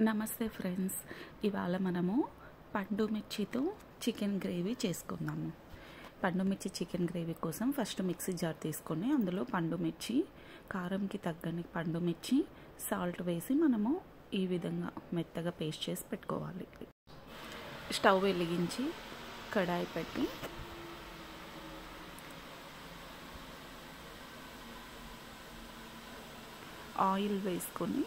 నమస్తే ఫ్రెండ్స్, ఇవాళ మనము పండు మిర్చితో చికెన్ గ్రేవీ చేసుకుందాము. పండు మిర్చి చికెన్ గ్రేవీ కోసం ఫస్ట్ మిక్సీ జార్ తీసుకొని అందులో పండు మిర్చి, కారంకి తగ్గని పండు మిర్చి, సాల్ట్ వేసి మనము ఈ విధంగా మెత్తగా పేస్ట్ చేసి పెట్టుకోవాలి. స్టవ్ వెలిగించి కడాయి పెట్టి ఆయిల్ వేసుకొని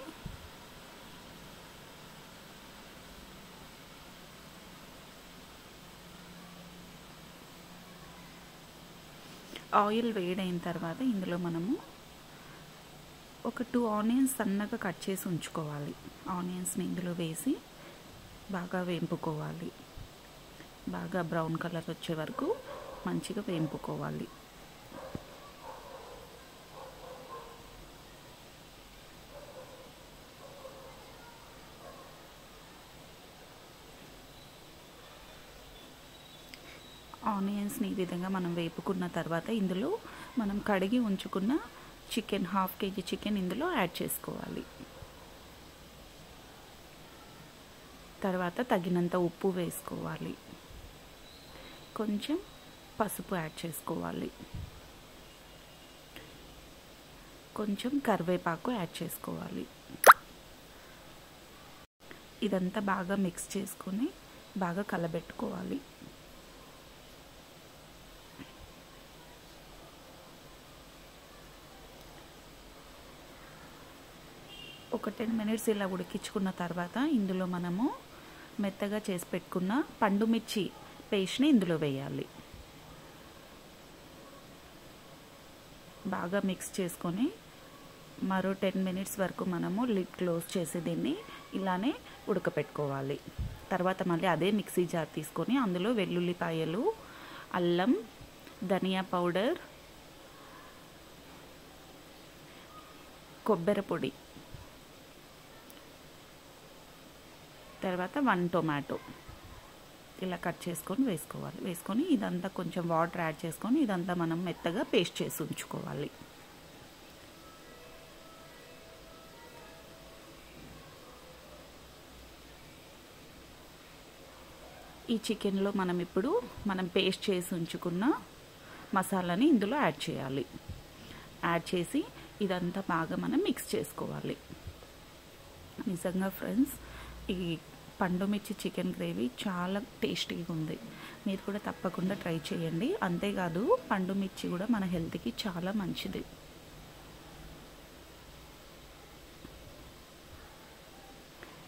ఆయిల్ వేడైన తర్వాత ఇందులో మనము ఒక 2 ఆనియన్స్ సన్నగా కట్ చేసి ఉంచుకోవాలి. ఆనియన్స్ని ఇందులో వేసి బాగా వేంపుకోవాలి. బాగా బ్రౌన్ కలర్ వచ్చే వరకు మంచిగా వేంపుకోవాలి. ఆనియన్స్ని ఈ విధంగా మనం వేపుకున్న తర్వాత ఇందులో మనం కడిగి ఉంచుకున్న చికెన్, 1/2 kg చికెన్ ఇందులో యాడ్ చేసుకోవాలి. తర్వాత తగినంత ఉప్పు వేసుకోవాలి. కొంచెం పసుపు యాడ్ చేసుకోవాలి. కొంచెం కరివేపాకు యాడ్ చేసుకోవాలి. ఇదంతా బాగా మిక్స్ చేసుకొని బాగా కలబెట్టుకోవాలి. ఒక 10 minutes ఇలా ఉడికించుకున్న తర్వాత ఇందులో మనము మెత్తగా చేసి పెట్టుకున్న పండు మిర్చి పేస్ట్ని ఇందులో వేయాలి. బాగా మిక్స్ చేసుకొని మరో 10 minutes వరకు మనము లిడ్ క్లోజ్ చేసి దీన్ని ఇలానే ఉడకపెట్టుకోవాలి. తర్వాత మళ్ళీ అదే మిక్సీ జార్ తీసుకొని అందులో వెల్లుల్లిపాయలు, అల్లం, ధనియా పౌడర్, కొబ్బరి పొడి, తర్వాత 1 టొమాటో ఇలా కట్ చేసుకొని వేసుకోవాలి. వేసుకొని ఇదంతా కొంచెం వాటర్ యాడ్ చేసుకొని ఇదంతా మనం మెత్తగా పేస్ట్ చేసి ఉంచుకోవాలి. ఈ చికెన్లో మనం పేస్ట్ చేసి ఉంచుకున్న మసాలాని ఇందులో యాడ్ చేయాలి. యాడ్ చేసి ఇదంతా బాగా మనం మిక్స్ చేసుకోవాలి. నిజంగా ఫ్రెండ్స్, ఈ పండు మిర్చి చికెన్ గ్రేవీ చాలా టేస్టీగా ఉంది. మీరు కూడా తప్పకుండా ట్రై చేయండి. అంతేకాదు పండు మిర్చి కూడా మన హెల్త్కి చాలా మంచిది.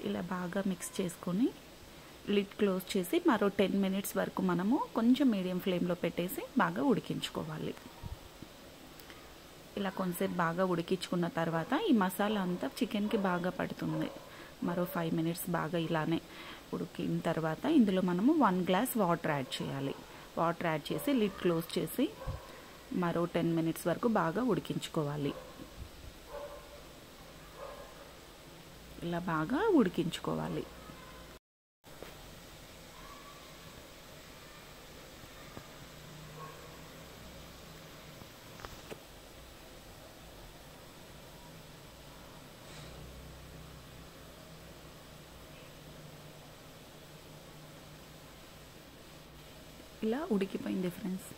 ఇలా బాగా మిక్స్ చేసుకొని లిడ్ క్లోజ్ చేసి మరో 10 minutes వరకు మనము కొంచెం మీడియం ఫ్లేమ్లో పెట్టేసి బాగా ఉడికించుకోవాలి. ఇలా కొంచెంసేపు బాగా ఉడికించుకున్న తర్వాత ఈ మసాలా అంతా చికెన్కి బాగా పడుతుంది. మరో 5 minutes బాగా ఇలానే ఉడికిన తర్వాత ఇందులో మనము 1 glass వాటర్ యాడ్ చేయాలి. వాటర్ యాడ్ చేసి లిడ్ క్లోజ్ చేసి మరో 10 minutes వరకు బాగా ఉడికించుకోవాలి. ఇలా బాగా ఉడికించుకోవాలి. ఇలా ఉడికిపోయింది ఫ్రెండ్స్,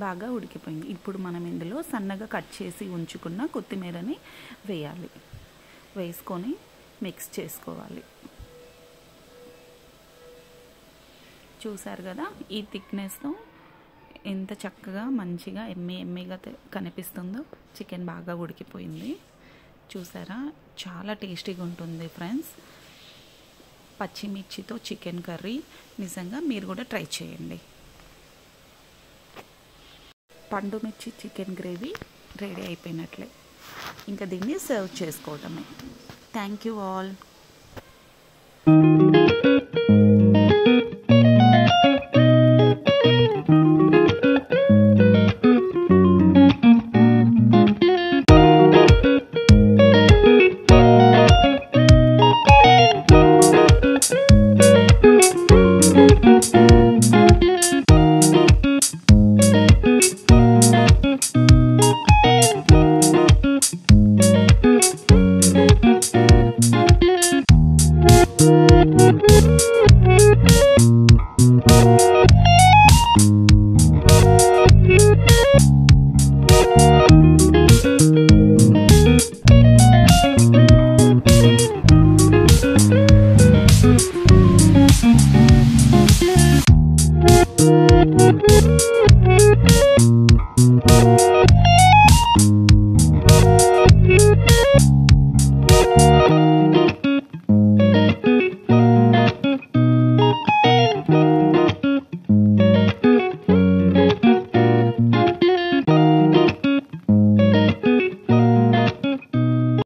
బాగా ఉడికిపోయింది. ఇప్పుడు మనం ఇందులో సన్నగా కట్ చేసి ఉంచుకున్న కొత్తిమీరని వేయాలి. వేసుకొని మిక్స్ చేసుకోవాలి. చూసారు కదా, ఈ థిక్నెస్తో ఎంత చక్కగా మంచిగా ఎమ్మీగా కనిపిస్తుందో. చికెన్ బాగా ఉడికిపోయింది. చూసారా, చాలా టేస్టీగా ఉంటుంది ఫ్రెండ్స్. పచ్చిమిర్చితో చికెన్ కర్రీ నిజంగా మీరు కూడా ట్రై చేయండి. పండు మిర్చి చికెన్ గ్రేవీ రెడీ అయిపోయినట్లే. ఇంకా దీన్ని సర్వ్ చేసుకోవటమే. Thank you all.